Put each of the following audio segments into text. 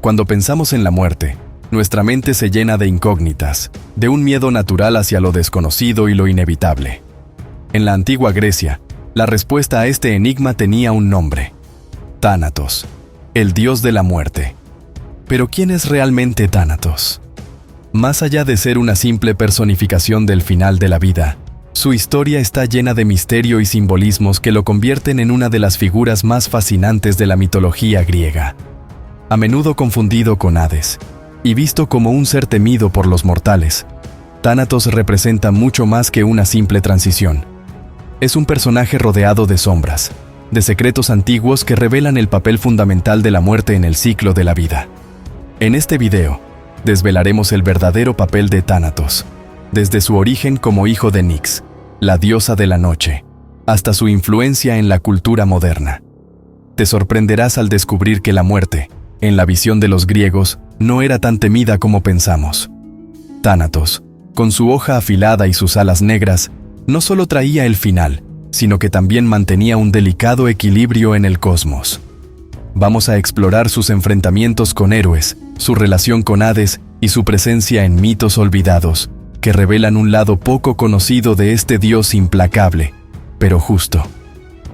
Cuando pensamos en la muerte, nuestra mente se llena de incógnitas, de un miedo natural hacia lo desconocido y lo inevitable. En la antigua Grecia, la respuesta a este enigma tenía un nombre: Tánatos, el dios de la muerte. Pero ¿quién es realmente Tánatos? Más allá de ser una simple personificación del final de la vida, su historia está llena de misterio y simbolismos que lo convierten en una de las figuras más fascinantes de la mitología griega. A menudo confundido con Hades, y visto como un ser temido por los mortales, Tánatos representa mucho más que una simple transición. Es un personaje rodeado de sombras, de secretos antiguos que revelan el papel fundamental de la muerte en el ciclo de la vida. En este video, desvelaremos el verdadero papel de Tánatos, desde su origen como hijo de Nyx, la diosa de la noche, hasta su influencia en la cultura moderna. Te sorprenderás al descubrir que la muerte, en la visión de los griegos, no era tan temida como pensamos. Tánatos, con su hoja afilada y sus alas negras, no solo traía el final, sino que también mantenía un delicado equilibrio en el cosmos. Vamos a explorar sus enfrentamientos con héroes, su relación con Hades y su presencia en mitos olvidados, que revelan un lado poco conocido de este dios implacable, pero justo.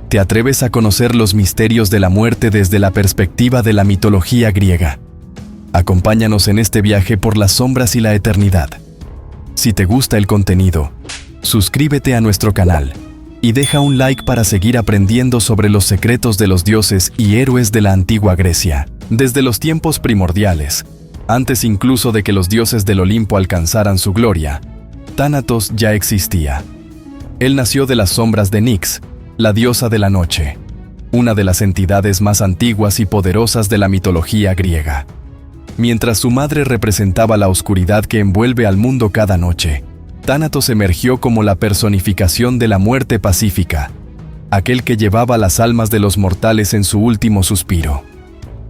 ¿Te atreves a conocer los misterios de la muerte desde la perspectiva de la mitología griega? Acompáñanos en este viaje por las sombras y la eternidad. Si te gusta el contenido, suscríbete a nuestro canal y deja un like para seguir aprendiendo sobre los secretos de los dioses y héroes de la antigua Grecia. Desde los tiempos primordiales, antes incluso de que los dioses del Olimpo alcanzaran su gloria, Tánatos ya existía. Él nació de las sombras de Nyx, la diosa de la noche, una de las entidades más antiguas y poderosas de la mitología griega. Mientras su madre representaba la oscuridad que envuelve al mundo cada noche, Tánatos emergió como la personificación de la muerte pacífica, aquel que llevaba las almas de los mortales en su último suspiro.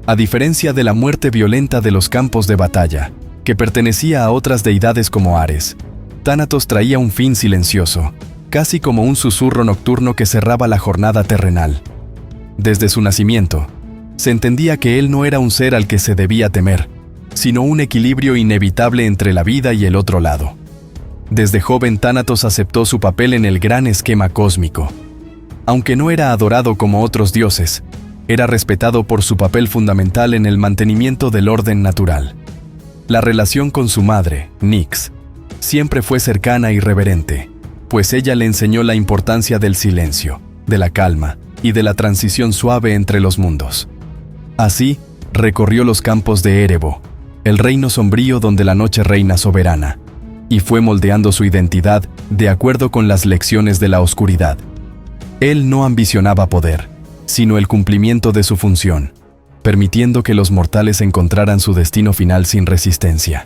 A diferencia de la muerte violenta de los campos de batalla, que pertenecía a otras deidades como Ares, Tánatos traía un fin silencioso, casi como un susurro nocturno que cerraba la jornada terrenal. Desde su nacimiento, se entendía que él no era un ser al que se debía temer, sino un equilibrio inevitable entre la vida y el otro lado. Desde joven Tánatos aceptó su papel en el gran esquema cósmico. Aunque no era adorado como otros dioses, era respetado por su papel fundamental en el mantenimiento del orden natural. La relación con su madre, Nyx, siempre fue cercana y reverente, pues ella le enseñó la importancia del silencio, de la calma y de la transición suave entre los mundos. Así, recorrió los campos de Erebo, el reino sombrío donde la noche reina soberana, y fue moldeando su identidad de acuerdo con las lecciones de la oscuridad. Él no ambicionaba poder, sino el cumplimiento de su función, permitiendo que los mortales encontraran su destino final sin resistencia.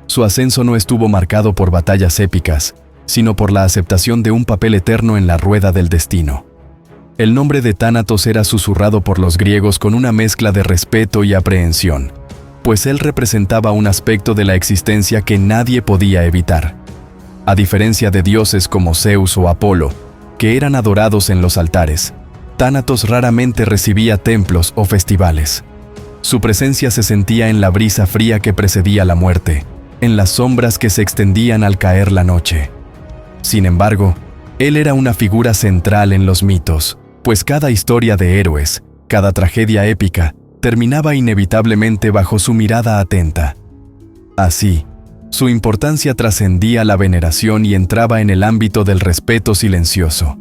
Su ascenso no estuvo marcado por batallas épicas, sino por la aceptación de un papel eterno en la rueda del destino. El nombre de Tánatos era susurrado por los griegos con una mezcla de respeto y aprehensión, pues él representaba un aspecto de la existencia que nadie podía evitar. A diferencia de dioses como Zeus o Apolo, que eran adorados en los altares, Tánatos raramente recibía templos o festivales. Su presencia se sentía en la brisa fría que precedía la muerte, en las sombras que se extendían al caer la noche. Sin embargo, él era una figura central en los mitos, pues cada historia de héroes, cada tragedia épica, terminaba inevitablemente bajo su mirada atenta. Así, su importancia trascendía la veneración y entraba en el ámbito del respeto silencioso,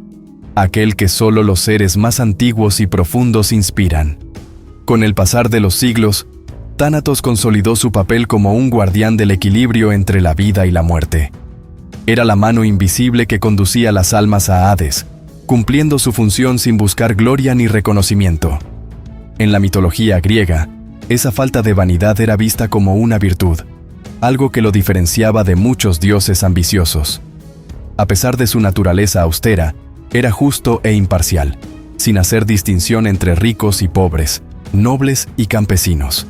aquel que solo los seres más antiguos y profundos inspiran. Con el pasar de los siglos, Tánatos consolidó su papel como un guardián del equilibrio entre la vida y la muerte. Era la mano invisible que conducía las almas a Hades, cumpliendo su función sin buscar gloria ni reconocimiento. En la mitología griega, esa falta de vanidad era vista como una virtud, algo que lo diferenciaba de muchos dioses ambiciosos. A pesar de su naturaleza austera, era justo e imparcial, sin hacer distinción entre ricos y pobres, nobles y campesinos.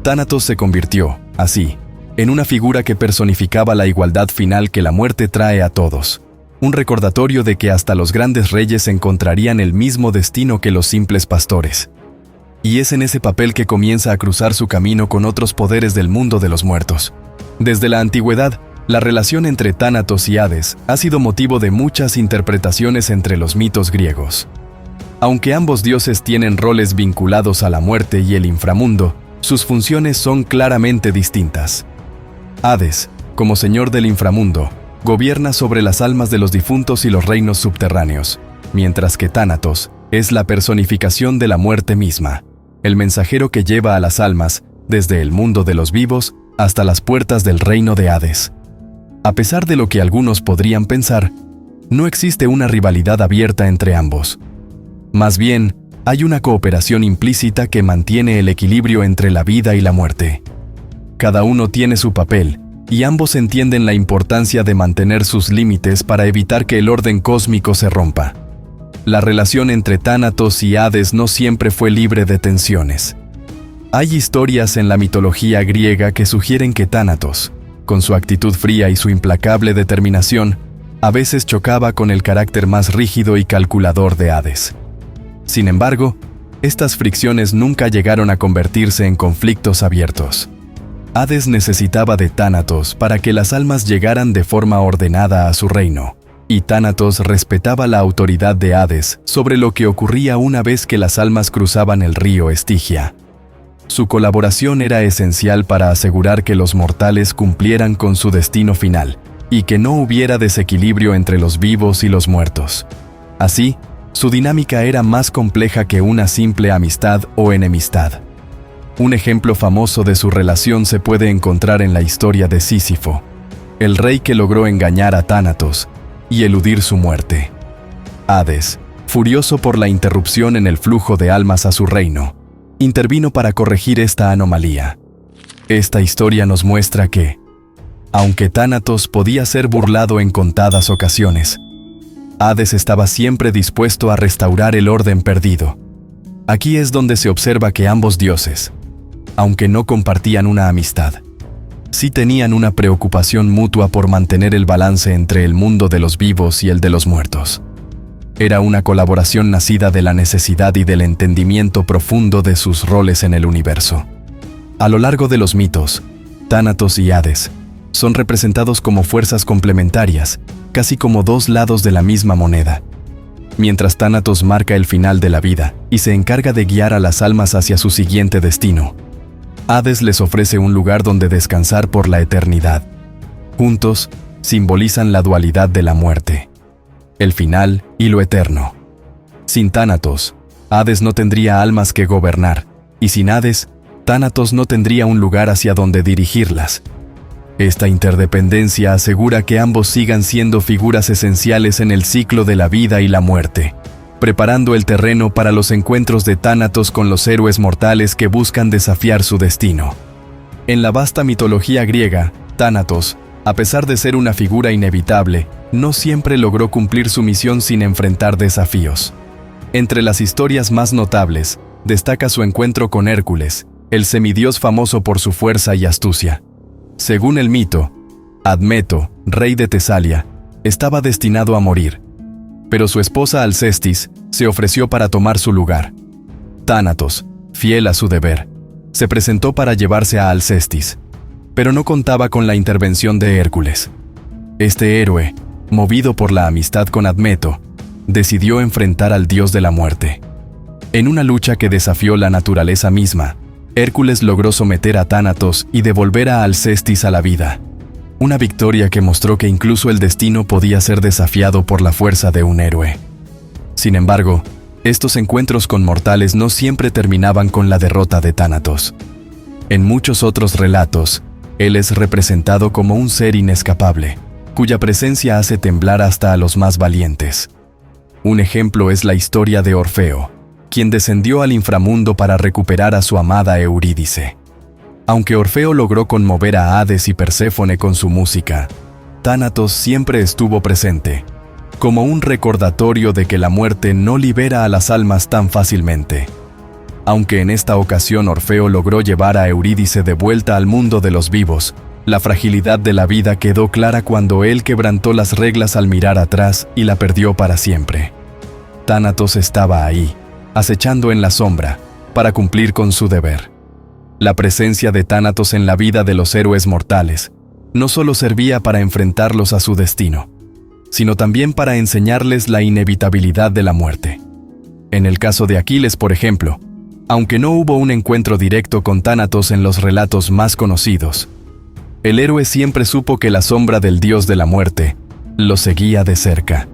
Tánatos se convirtió, así, en una figura que personificaba la igualdad final que la muerte trae a todos, un recordatorio de que hasta los grandes reyes encontrarían el mismo destino que los simples pastores. y es en ese papel que comienza a cruzar su camino con otros poderes del mundo de los muertos. Desde la antigüedad, la relación entre Tánatos y Hades ha sido motivo de muchas interpretaciones entre los mitos griegos. Aunque ambos dioses tienen roles vinculados a la muerte y el inframundo, sus funciones son claramente distintas. Hades, como señor del inframundo, gobierna sobre las almas de los difuntos y los reinos subterráneos, mientras que Tánatos es la personificación de la muerte misma, el mensajero que lleva a las almas desde el mundo de los vivos hasta las puertas del reino de Hades. A pesar de lo que algunos podrían pensar, no existe una rivalidad abierta entre ambos. Más bien, hay una cooperación implícita que mantiene el equilibrio entre la vida y la muerte. Cada uno tiene su papel, y ambos entienden la importancia de mantener sus límites para evitar que el orden cósmico se rompa. La relación entre Tánatos y Hades no siempre fue libre de tensiones. Hay historias en la mitología griega que sugieren que Tánatos, con su actitud fría y su implacable determinación, a veces chocaba con el carácter más rígido y calculador de Hades. Sin embargo, estas fricciones nunca llegaron a convertirse en conflictos abiertos. Hades necesitaba de Tánatos para que las almas llegaran de forma ordenada a su reino, y Tánatos respetaba la autoridad de Hades sobre lo que ocurría una vez que las almas cruzaban el río Estigia. Su colaboración era esencial para asegurar que los mortales cumplieran con su destino final, y que no hubiera desequilibrio entre los vivos y los muertos. Así, su dinámica era más compleja que una simple amistad o enemistad. Un ejemplo famoso de su relación se puede encontrar en la historia de Sísifo, el rey que logró engañar a Tánatos y eludir su muerte. Hades, furioso por la interrupción en el flujo de almas a su reino, intervino para corregir esta anomalía. Esta historia nos muestra que, aunque Tánatos podía ser burlado en contadas ocasiones, Hades estaba siempre dispuesto a restaurar el orden perdido. Aquí es donde se observa que ambos dioses, aunque no compartían una amistad, sí tenían una preocupación mutua por mantener el balance entre el mundo de los vivos y el de los muertos. Era una colaboración nacida de la necesidad y del entendimiento profundo de sus roles en el universo. A lo largo de los mitos, Tánatos y Hades son representados como fuerzas complementarias, casi como dos lados de la misma moneda. Mientras Tánatos marca el final de la vida y se encarga de guiar a las almas hacia su siguiente destino, Hades les ofrece un lugar donde descansar por la eternidad. Juntos, simbolizan la dualidad de la muerte, el final y lo eterno. Sin Tánatos, Hades no tendría almas que gobernar, y sin Hades, Tánatos no tendría un lugar hacia donde dirigirlas. Esta interdependencia asegura que ambos sigan siendo figuras esenciales en el ciclo de la vida y la muerte, preparando el terreno para los encuentros de Tánatos con los héroes mortales que buscan desafiar su destino. En la vasta mitología griega, Tánatos, a pesar de ser una figura inevitable, no siempre logró cumplir su misión sin enfrentar desafíos. Entre las historias más notables, destaca su encuentro con Hércules, el semidios famoso por su fuerza y astucia. Según el mito, Admeto, rey de Tesalia, estaba destinado a morir, pero su esposa Alcestis se ofreció para tomar su lugar. Tánatos, fiel a su deber, se presentó para llevarse a Alcestis, pero no contaba con la intervención de Hércules. Este héroe, movido por la amistad con Admeto, decidió enfrentar al dios de la muerte. En una lucha que desafió la naturaleza misma, Hércules logró someter a Tánatos y devolver a Alcestis a la vida. Una victoria que mostró que incluso el destino podía ser desafiado por la fuerza de un héroe. Sin embargo, estos encuentros con mortales no siempre terminaban con la derrota de Tánatos. En muchos otros relatos, él es representado como un ser inescapable, cuya presencia hace temblar hasta a los más valientes. Un ejemplo es la historia de Orfeo, quien descendió al inframundo para recuperar a su amada Eurídice. Aunque Orfeo logró conmover a Hades y Perséfone con su música, Tánatos siempre estuvo presente, como un recordatorio de que la muerte no libera a las almas tan fácilmente. Aunque en esta ocasión Orfeo logró llevar a Eurídice de vuelta al mundo de los vivos, la fragilidad de la vida quedó clara cuando él quebrantó las reglas al mirar atrás y la perdió para siempre. Tánatos estaba ahí, acechando en la sombra, para cumplir con su deber. La presencia de Tánatos en la vida de los héroes mortales no solo servía para enfrentarlos a su destino, sino también para enseñarles la inevitabilidad de la muerte. En el caso de Aquiles, por ejemplo, aunque no hubo un encuentro directo con Tánatos en los relatos más conocidos, el héroe siempre supo que la sombra del dios de la muerte lo seguía de cerca.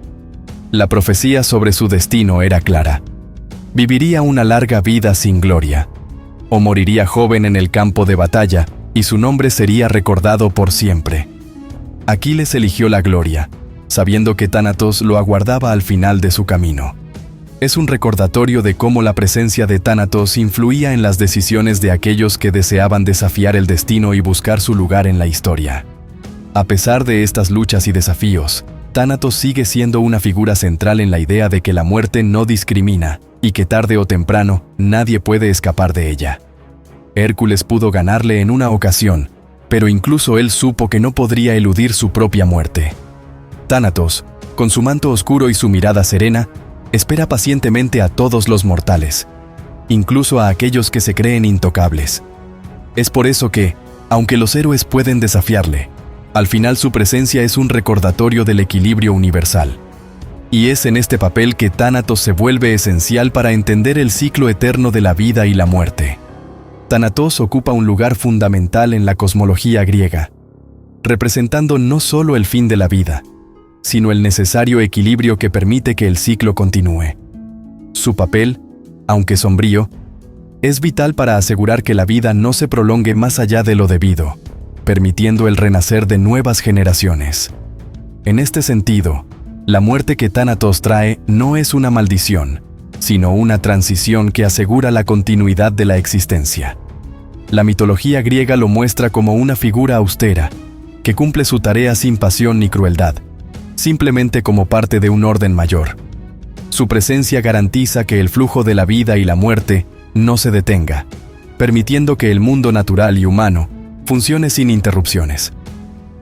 La profecía sobre su destino era clara. Viviría una larga vida sin gloria, o moriría joven en el campo de batalla, y su nombre sería recordado por siempre. Aquiles eligió la gloria, sabiendo que Tánatos lo aguardaba al final de su camino. Es un recordatorio de cómo la presencia de Tánatos influía en las decisiones de aquellos que deseaban desafiar el destino y buscar su lugar en la historia. A pesar de estas luchas y desafíos, Tánatos sigue siendo una figura central en la idea de que la muerte no discrimina y que tarde o temprano nadie puede escapar de ella. Hércules pudo ganarle en una ocasión, pero incluso él supo que no podría eludir su propia muerte. Tánatos, con su manto oscuro y su mirada serena, espera pacientemente a todos los mortales, incluso a aquellos que se creen intocables. Es por eso que, aunque los héroes pueden desafiarle, al final su presencia es un recordatorio del equilibrio universal. Y es en este papel que Tánatos se vuelve esencial para entender el ciclo eterno de la vida y la muerte. Tánatos ocupa un lugar fundamental en la cosmología griega, representando no solo el fin de la vida, sino el necesario equilibrio que permite que el ciclo continúe. Su papel, aunque sombrío, es vital para asegurar que la vida no se prolongue más allá de lo debido, permitiendo el renacer de nuevas generaciones. En este sentido, la muerte que Tánatos trae no es una maldición, sino una transición que asegura la continuidad de la existencia. La mitología griega lo muestra como una figura austera, que cumple su tarea sin pasión ni crueldad, simplemente como parte de un orden mayor. Su presencia garantiza que el flujo de la vida y la muerte no se detenga, permitiendo que el mundo natural y humano funcione sin interrupciones.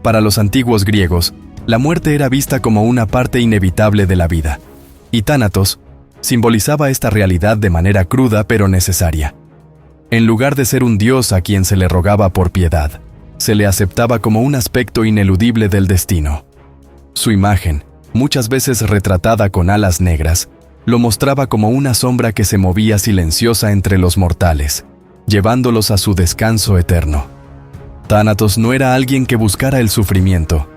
Para los antiguos griegos, la muerte era vista como una parte inevitable de la vida, y Tánatos simbolizaba esta realidad de manera cruda pero necesaria. En lugar de ser un dios a quien se le rogaba por piedad, se le aceptaba como un aspecto ineludible del destino. Su imagen, muchas veces retratada con alas negras, lo mostraba como una sombra que se movía silenciosa entre los mortales, llevándolos a su descanso eterno. Tánatos no era alguien que buscara el sufrimiento,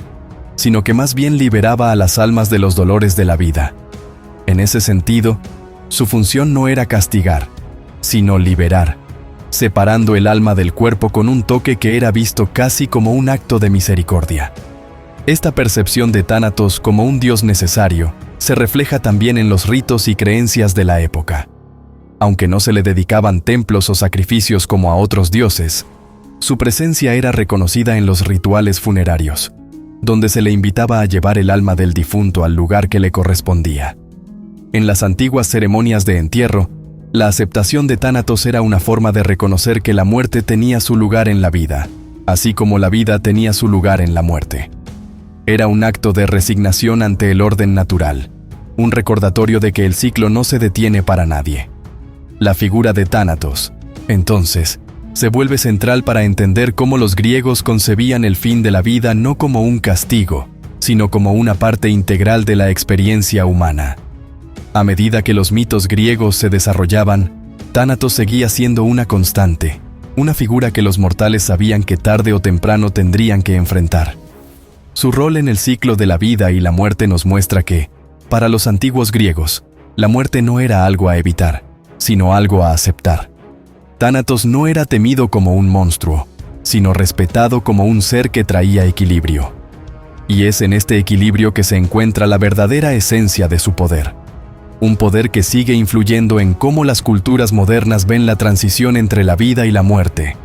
sino que más bien liberaba a las almas de los dolores de la vida. En ese sentido, su función no era castigar, sino liberar, separando el alma del cuerpo con un toque que era visto casi como un acto de misericordia. Esta percepción de Tánatos como un dios necesario se refleja también en los ritos y creencias de la época. Aunque no se le dedicaban templos o sacrificios como a otros dioses, su presencia era reconocida en los rituales funerarios, donde se le invitaba a llevar el alma del difunto al lugar que le correspondía. En las antiguas ceremonias de entierro, la aceptación de Tánatos era una forma de reconocer que la muerte tenía su lugar en la vida, así como la vida tenía su lugar en la muerte. Era un acto de resignación ante el orden natural, un recordatorio de que el ciclo no se detiene para nadie. La figura de Tánatos, entonces, se vuelve central para entender cómo los griegos concebían el fin de la vida no como un castigo, sino como una parte integral de la experiencia humana. A medida que los mitos griegos se desarrollaban, Tánatos seguía siendo una constante, una figura que los mortales sabían que tarde o temprano tendrían que enfrentar. Su rol en el ciclo de la vida y la muerte nos muestra que, para los antiguos griegos, la muerte no era algo a evitar, sino algo a aceptar. Tánatos no era temido como un monstruo, sino respetado como un ser que traía equilibrio. Y es en este equilibrio que se encuentra la verdadera esencia de su poder. Un poder que sigue influyendo en cómo las culturas modernas ven la transición entre la vida y la muerte,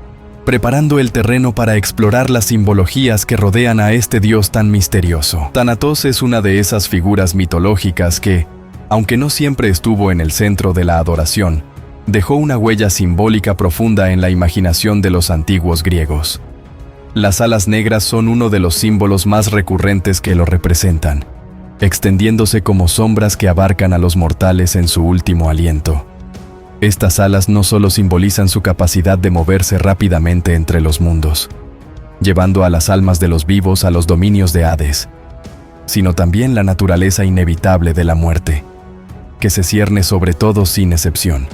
preparando el terreno para explorar las simbologías que rodean a este dios tan misterioso. Tánatos es una de esas figuras mitológicas que, aunque no siempre estuvo en el centro de la adoración, dejó una huella simbólica profunda en la imaginación de los antiguos griegos. Las alas negras son uno de los símbolos más recurrentes que lo representan, extendiéndose como sombras que abarcan a los mortales en su último aliento. Estas alas no solo simbolizan su capacidad de moverse rápidamente entre los mundos, llevando a las almas de los vivos a los dominios de Hades, sino también la naturaleza inevitable de la muerte, que se cierne sobre todos sin excepción.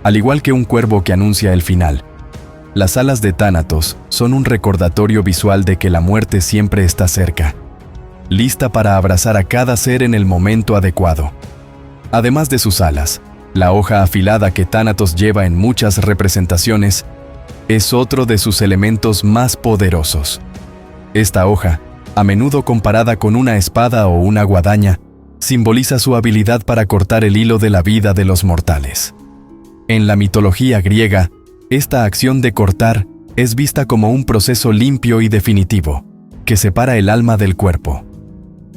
Al igual que un cuervo que anuncia el final, las alas de Thanatos son un recordatorio visual de que la muerte siempre está cerca, lista para abrazar a cada ser en el momento adecuado. Además de sus alas, la hoja afilada que Thanatos lleva en muchas representaciones es otro de sus elementos más poderosos. Esta hoja, a menudo comparada con una espada o una guadaña, simboliza su habilidad para cortar el hilo de la vida de los mortales. En la mitología griega, esta acción de cortar es vista como un proceso limpio y definitivo, que separa el alma del cuerpo.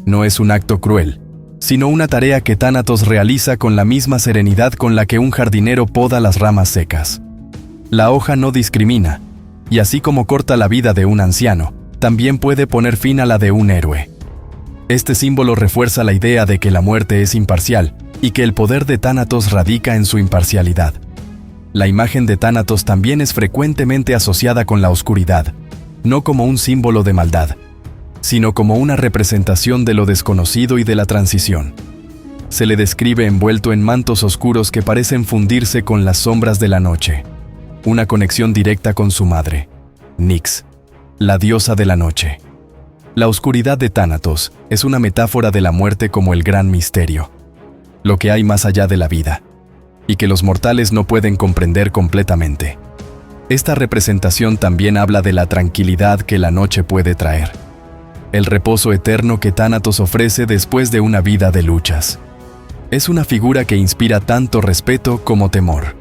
No es un acto cruel, sino una tarea que Thanatos realiza con la misma serenidad con la que un jardinero poda las ramas secas. La hoja no discrimina, y así como corta la vida de un anciano, también puede poner fin a la de un héroe. Este símbolo refuerza la idea de que la muerte es imparcial y que el poder de Thanatos radica en su imparcialidad. La imagen de Thanatos también es frecuentemente asociada con la oscuridad, no como un símbolo de maldad, sino como una representación de lo desconocido y de la transición. Se le describe envuelto en mantos oscuros que parecen fundirse con las sombras de la noche, una conexión directa con su madre, Nyx, la diosa de la noche. La oscuridad de Thanatos es una metáfora de la muerte como el gran misterio, lo que hay más allá de la vida, y que los mortales no pueden comprender completamente. Esta representación también habla de la tranquilidad que la noche puede traer, el reposo eterno que Thanatos ofrece después de una vida de luchas. Es una figura que inspira tanto respeto como temor,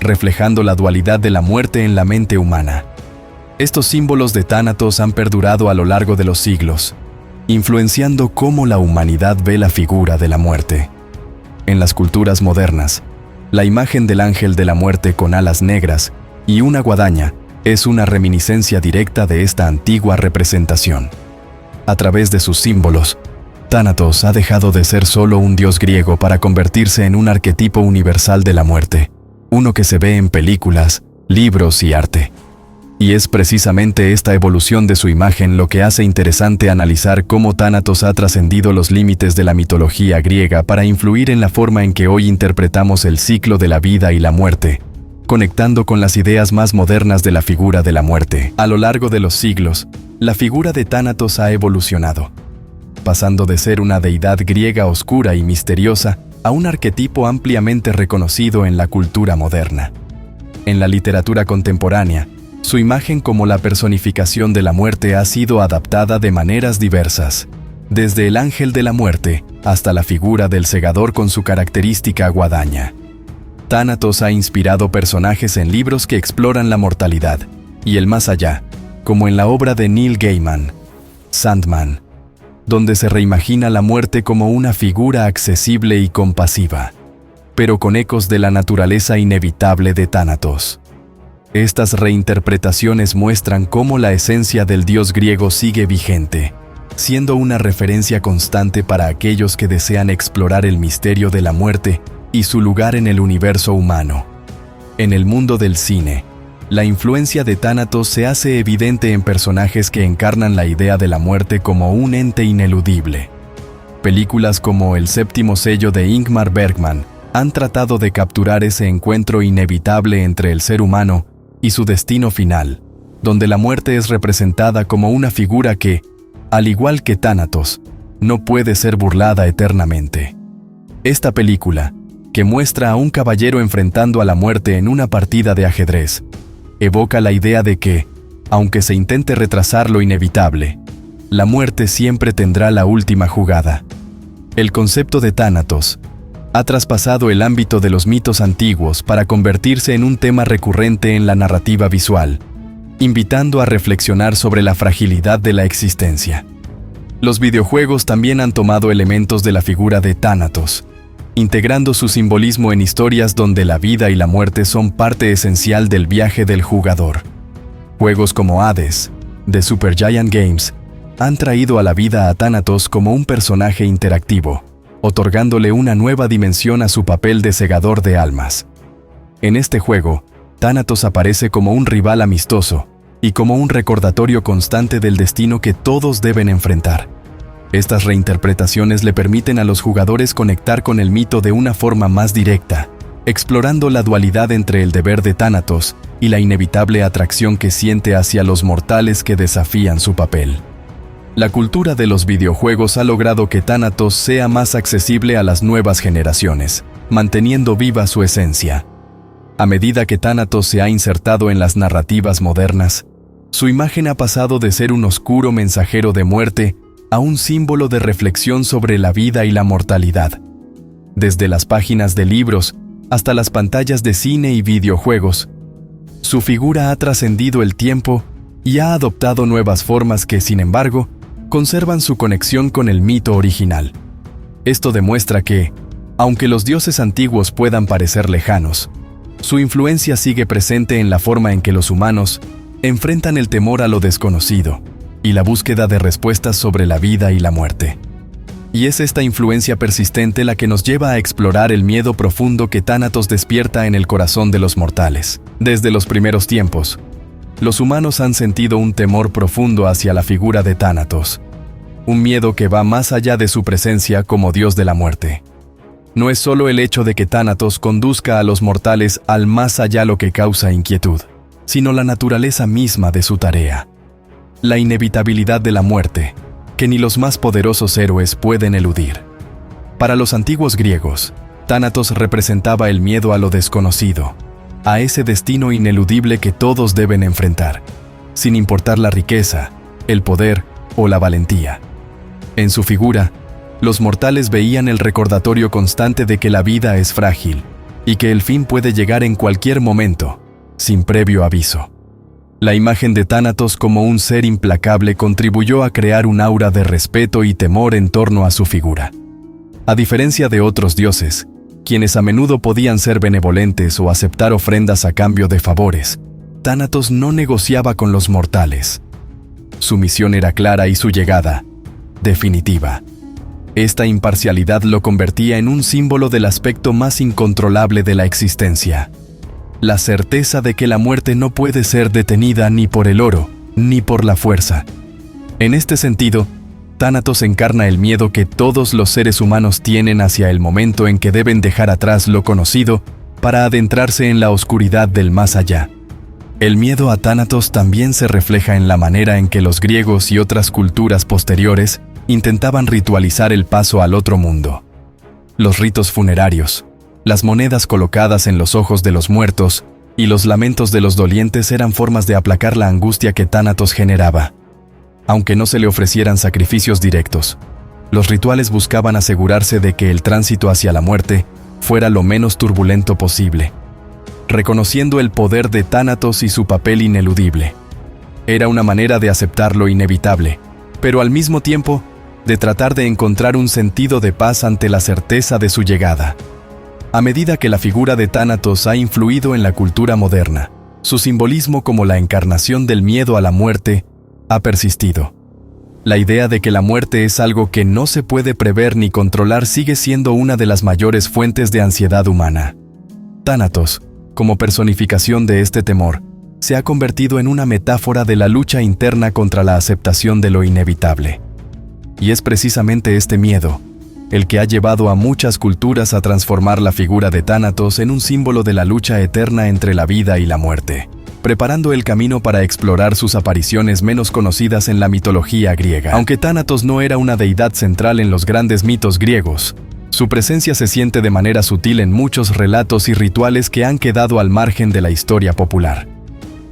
reflejando la dualidad de la muerte en la mente humana. Estos símbolos de Thanatos han perdurado a lo largo de los siglos, influenciando cómo la humanidad ve la figura de la muerte. En las culturas modernas, la imagen del ángel de la muerte con alas negras y una guadaña es una reminiscencia directa de esta antigua representación. A través de sus símbolos, Thanatos ha dejado de ser solo un dios griego para convertirse en un arquetipo universal de la muerte, uno que se ve en películas, libros y arte. Y es precisamente esta evolución de su imagen lo que hace interesante analizar cómo Thanatos ha trascendido los límites de la mitología griega para influir en la forma en que hoy interpretamos el ciclo de la vida y la muerte, conectando con las ideas más modernas de la figura de la muerte. A lo largo de los siglos, la figura de Thanatos ha evolucionado, pasando de ser una deidad griega oscura y misteriosa a un arquetipo ampliamente reconocido en la cultura moderna. En la literatura contemporánea, su imagen como la personificación de la muerte ha sido adaptada de maneras diversas, desde el ángel de la muerte hasta la figura del segador con su característica guadaña. Thanatos ha inspirado personajes en libros que exploran la mortalidad y el más allá, como en la obra de Neil Gaiman, Sandman, donde se reimagina la muerte como una figura accesible y compasiva, pero con ecos de la naturaleza inevitable de Thanatos. Estas reinterpretaciones muestran cómo la esencia del dios griego sigue vigente, siendo una referencia constante para aquellos que desean explorar el misterio de la muerte y su lugar en el universo humano. En el mundo del cine, la influencia de Thanatos se hace evidente en personajes que encarnan la idea de la muerte como un ente ineludible. Películas como El séptimo sello de Ingmar Bergman han tratado de capturar ese encuentro inevitable entre el ser humano y su destino final, donde la muerte es representada como una figura que, al igual que Thanatos, no puede ser burlada eternamente. Esta película, que muestra a un caballero enfrentando a la muerte en una partida de ajedrez, evoca la idea de que, aunque se intente retrasar lo inevitable, la muerte siempre tendrá la última jugada. El concepto de Thanatos ha traspasado el ámbito de los mitos antiguos para convertirse en un tema recurrente en la narrativa visual, invitando a reflexionar sobre la fragilidad de la existencia. Los videojuegos también han tomado elementos de la figura de Thanatos, integrando su simbolismo en historias donde la vida y la muerte son parte esencial del viaje del jugador. Juegos como Hades, de Supergiant Games, han traído a la vida a Thanatos como un personaje interactivo, otorgándole una nueva dimensión a su papel de segador de almas. En este juego, Thanatos aparece como un rival amistoso y como un recordatorio constante del destino que todos deben enfrentar. Estas reinterpretaciones le permiten a los jugadores conectar con el mito de una forma más directa, explorando la dualidad entre el deber de Thanatos y la inevitable atracción que siente hacia los mortales que desafían su papel. La cultura de los videojuegos ha logrado que Thanatos sea más accesible a las nuevas generaciones, manteniendo viva su esencia. A medida que Thanatos se ha insertado en las narrativas modernas, su imagen ha pasado de ser un oscuro mensajero de muerte a un símbolo de reflexión sobre la vida y la mortalidad. Desde las páginas de libros hasta las pantallas de cine y videojuegos, su figura ha trascendido el tiempo y ha adoptado nuevas formas que, sin embargo, conservan su conexión con el mito original. Esto demuestra que, aunque los dioses antiguos puedan parecer lejanos, su influencia sigue presente en la forma en que los humanos enfrentan el temor a lo desconocido y la búsqueda de respuestas sobre la vida y la muerte. Y es esta influencia persistente la que nos lleva a explorar el miedo profundo que Thanatos despierta en el corazón de los mortales. Desde los primeros tiempos, los humanos han sentido un temor profundo hacia la figura de Thanatos, un miedo que va más allá de su presencia como dios de la muerte. No es solo el hecho de que Thanatos conduzca a los mortales al más allá lo que causa inquietud, sino la naturaleza misma de su tarea. La inevitabilidad de la muerte, que ni los más poderosos héroes pueden eludir. Para los antiguos griegos, Thanatos representaba el miedo a lo desconocido, a ese destino ineludible que todos deben enfrentar, sin importar la riqueza, el poder o la valentía. En su figura, los mortales veían el recordatorio constante de que la vida es frágil y que el fin puede llegar en cualquier momento, sin previo aviso. La imagen de Thanatos como un ser implacable contribuyó a crear un aura de respeto y temor en torno a su figura. A diferencia de otros dioses, quienes a menudo podían ser benevolentes o aceptar ofrendas a cambio de favores, Thanatos no negociaba con los mortales. Su misión era clara y su llegada, definitiva. Esta imparcialidad lo convertía en un símbolo del aspecto más incontrolable de la existencia. La certeza de que la muerte no puede ser detenida ni por el oro, ni por la fuerza. En este sentido, Thanatos encarna el miedo que todos los seres humanos tienen hacia el momento en que deben dejar atrás lo conocido para adentrarse en la oscuridad del más allá. El miedo a Thanatos también se refleja en la manera en que los griegos y otras culturas posteriores intentaban ritualizar el paso al otro mundo. Los ritos funerarios, las monedas colocadas en los ojos de los muertos y los lamentos de los dolientes eran formas de aplacar la angustia que Thanatos generaba. Aunque no se le ofrecieran sacrificios directos, los rituales buscaban asegurarse de que el tránsito hacia la muerte fuera lo menos turbulento posible, reconociendo el poder de Thanatos y su papel ineludible. Era una manera de aceptar lo inevitable, pero al mismo tiempo de tratar de encontrar un sentido de paz ante la certeza de su llegada. A medida que la figura de Thanatos ha influido en la cultura moderna, su simbolismo como la encarnación del miedo a la muerte ha persistido. La idea de que la muerte es algo que no se puede prever ni controlar sigue siendo una de las mayores fuentes de ansiedad humana. Thanatos, como personificación de este temor, se ha convertido en una metáfora de la lucha interna contra la aceptación de lo inevitable. Y es precisamente este miedo el que ha llevado a muchas culturas a transformar la figura de Thanatos en un símbolo de la lucha eterna entre la vida y la muerte, preparando el camino para explorar sus apariciones menos conocidas en la mitología griega. Aunque Thanatos no era una deidad central en los grandes mitos griegos, su presencia se siente de manera sutil en muchos relatos y rituales que han quedado al margen de la historia popular.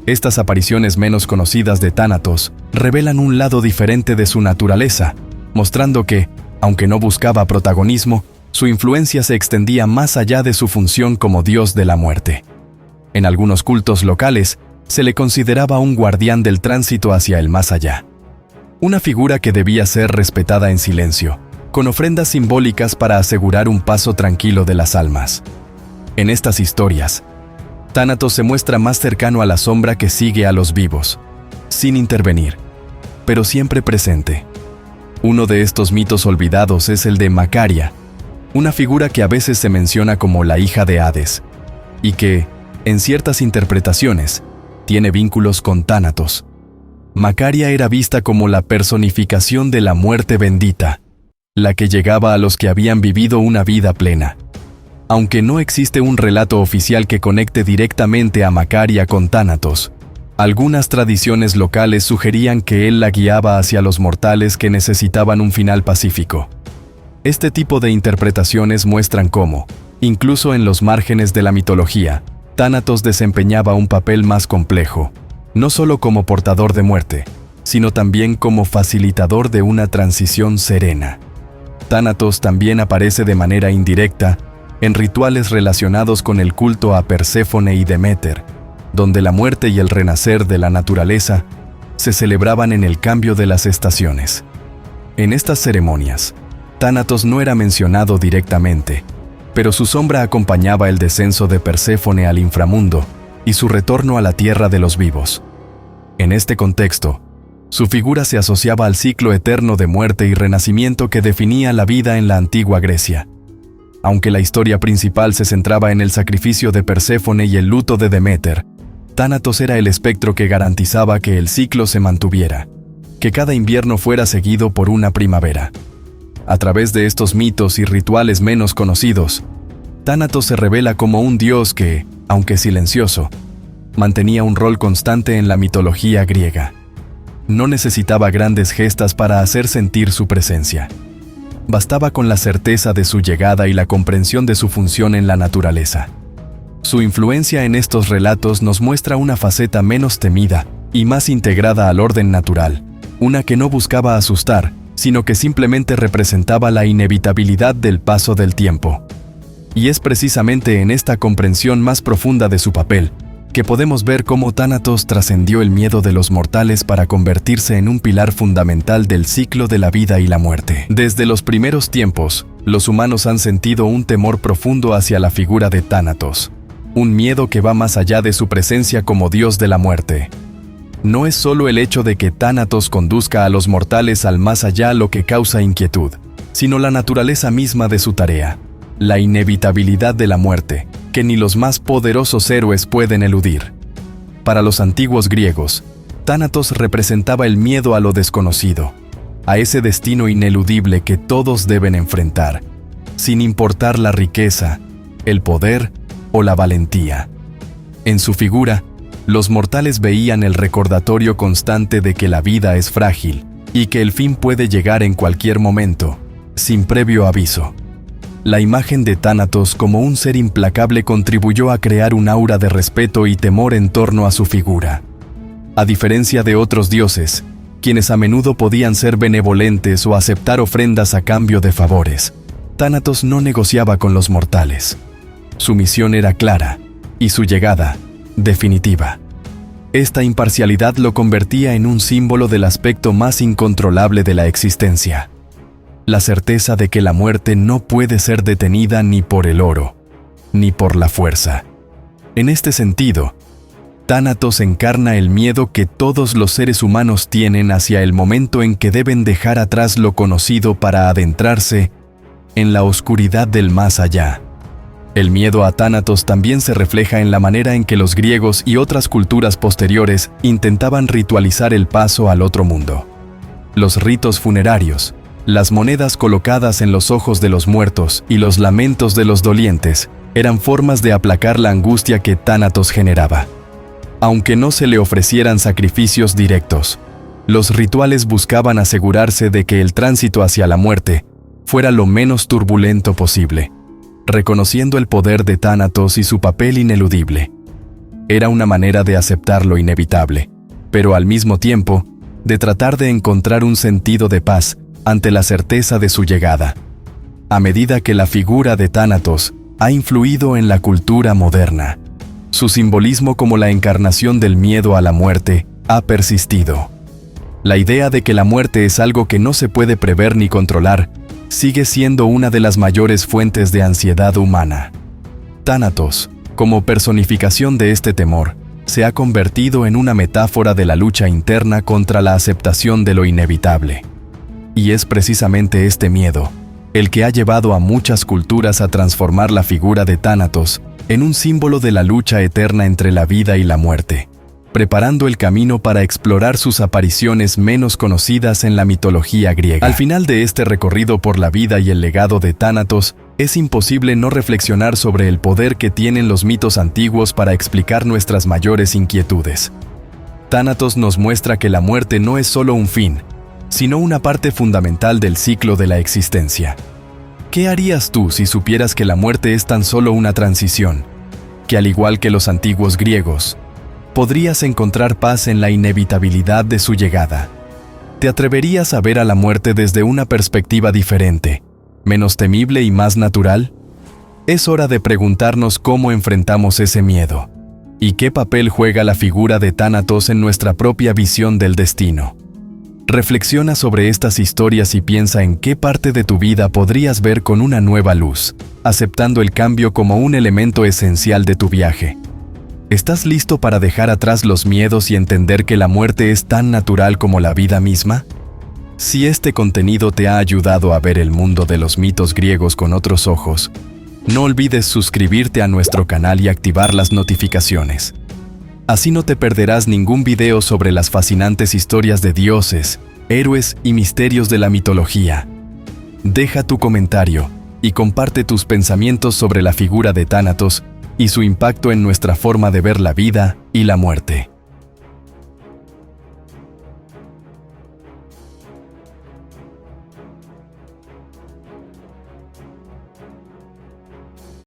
Estas apariciones menos conocidas de Thanatos revelan un lado diferente de su naturaleza, mostrando que, aunque no buscaba protagonismo, su influencia se extendía más allá de su función como dios de la muerte. En algunos cultos locales, se le consideraba un guardián del tránsito hacia el más allá. Una figura que debía ser respetada en silencio, con ofrendas simbólicas para asegurar un paso tranquilo de las almas. En estas historias, Thanatos se muestra más cercano a la sombra que sigue a los vivos, sin intervenir, pero siempre presente. Uno de estos mitos olvidados es el de Macaria, una figura que a veces se menciona como la hija de Hades, y que, En ciertas interpretaciones, tiene vínculos con Tánatos. Macaria era vista como la personificación de la muerte bendita, la que llegaba a los que habían vivido una vida plena. Aunque no existe un relato oficial que conecte directamente a Macaria con Tánatos, algunas tradiciones locales sugerían que él la guiaba hacia los mortales que necesitaban un final pacífico. Este tipo de interpretaciones muestran cómo, incluso en los márgenes de la mitología, Tánatos desempeñaba un papel más complejo, no solo como portador de muerte, sino también como facilitador de una transición serena. Tánatos también aparece de manera indirecta en rituales relacionados con el culto a Perséfone y Deméter, donde la muerte y el renacer de la naturaleza se celebraban en el cambio de las estaciones. En estas ceremonias, Tánatos no era mencionado directamente, pero su sombra acompañaba el descenso de Perséfone al inframundo y su retorno a la tierra de los vivos. En este contexto, su figura se asociaba al ciclo eterno de muerte y renacimiento que definía la vida en la antigua Grecia. Aunque la historia principal se centraba en el sacrificio de Perséfone y el luto de Deméter, Tánatos era el espectro que garantizaba que el ciclo se mantuviera, que cada invierno fuera seguido por una primavera. A través de estos mitos y rituales menos conocidos, Tánatos se revela como un dios que, aunque silencioso, mantenía un rol constante en la mitología griega. No necesitaba grandes gestas para hacer sentir su presencia. Bastaba con la certeza de su llegada y la comprensión de su función en la naturaleza. Su influencia en estos relatos nos muestra una faceta menos temida y más integrada al orden natural, una que no buscaba asustar, sino que simplemente representaba la inevitabilidad del paso del tiempo. Y es precisamente en esta comprensión más profunda de su papel que podemos ver cómo Tánatos trascendió el miedo de los mortales para convertirse en un pilar fundamental del ciclo de la vida y la muerte. Desde los primeros tiempos, los humanos han sentido un temor profundo hacia la figura de Tánatos, un miedo que va más allá de su presencia como dios de la muerte. No es solo el hecho de que Tánatos conduzca a los mortales al más allá lo que causa inquietud, sino la naturaleza misma de su tarea, la inevitabilidad de la muerte, que ni los más poderosos héroes pueden eludir. Para los antiguos griegos, Tánatos representaba el miedo a lo desconocido, a ese destino ineludible que todos deben enfrentar, sin importar la riqueza, el poder o la valentía. En su figura, los mortales veían el recordatorio constante de que la vida es frágil y que el fin puede llegar en cualquier momento, sin previo aviso. La imagen de Tánatos como un ser implacable contribuyó a crear un aura de respeto y temor en torno a su figura. A diferencia de otros dioses, quienes a menudo podían ser benevolentes o aceptar ofrendas a cambio de favores, Tánatos no negociaba con los mortales. Su misión era clara, y su llegada, definitiva. Esta imparcialidad lo convertía en un símbolo del aspecto más incontrolable de la existencia: la certeza de que la muerte no puede ser detenida ni por el oro, ni por la fuerza. En este sentido, Tánatos encarna el miedo que todos los seres humanos tienen hacia el momento en que deben dejar atrás lo conocido para adentrarse en la oscuridad del más allá. El miedo a Tánatos también se refleja en la manera en que los griegos y otras culturas posteriores intentaban ritualizar el paso al otro mundo. Los ritos funerarios, las monedas colocadas en los ojos de los muertos y los lamentos de los dolientes eran formas de aplacar la angustia que Tánatos generaba. Aunque no se le ofrecieran sacrificios directos, los rituales buscaban asegurarse de que el tránsito hacia la muerte fuera lo menos turbulento posible, reconociendo el poder de Tánatos y su papel ineludible. Era una manera de aceptar lo inevitable, pero al mismo tiempo, de tratar de encontrar un sentido de paz ante la certeza de su llegada. A medida que la figura de Tánatos ha influido en la cultura moderna, su simbolismo como la encarnación del miedo a la muerte ha persistido. La idea de que la muerte es algo que no se puede prever ni controlar sigue siendo una de las mayores fuentes de ansiedad humana. Tánatos, como personificación de este temor, se ha convertido en una metáfora de la lucha interna contra la aceptación de lo inevitable. Y es precisamente este miedo el que ha llevado a muchas culturas a transformar la figura de Tánatos en un símbolo de la lucha eterna entre la vida y la muerte, preparando el camino para explorar sus apariciones menos conocidas en la mitología griega. Al final de este recorrido por la vida y el legado de Tánatos, es imposible no reflexionar sobre el poder que tienen los mitos antiguos para explicar nuestras mayores inquietudes. Tánatos nos muestra que la muerte no es solo un fin, sino una parte fundamental del ciclo de la existencia. ¿Qué harías tú si supieras que la muerte es tan solo una transición? Que al igual que los antiguos griegos, podrías encontrar paz en la inevitabilidad de su llegada. ¿Te atreverías a ver a la muerte desde una perspectiva diferente, menos temible y más natural? Es hora de preguntarnos cómo enfrentamos ese miedo, y qué papel juega la figura de Tánatos en nuestra propia visión del destino. Reflexiona sobre estas historias y piensa en qué parte de tu vida podrías ver con una nueva luz, aceptando el cambio como un elemento esencial de tu viaje. ¿Estás listo para dejar atrás los miedos y entender que la muerte es tan natural como la vida misma? Si este contenido te ha ayudado a ver el mundo de los mitos griegos con otros ojos, no olvides suscribirte a nuestro canal y activar las notificaciones. Así no te perderás ningún video sobre las fascinantes historias de dioses, héroes y misterios de la mitología. Deja tu comentario y comparte tus pensamientos sobre la figura de Tánatos y su impacto en nuestra forma de ver la vida y la muerte.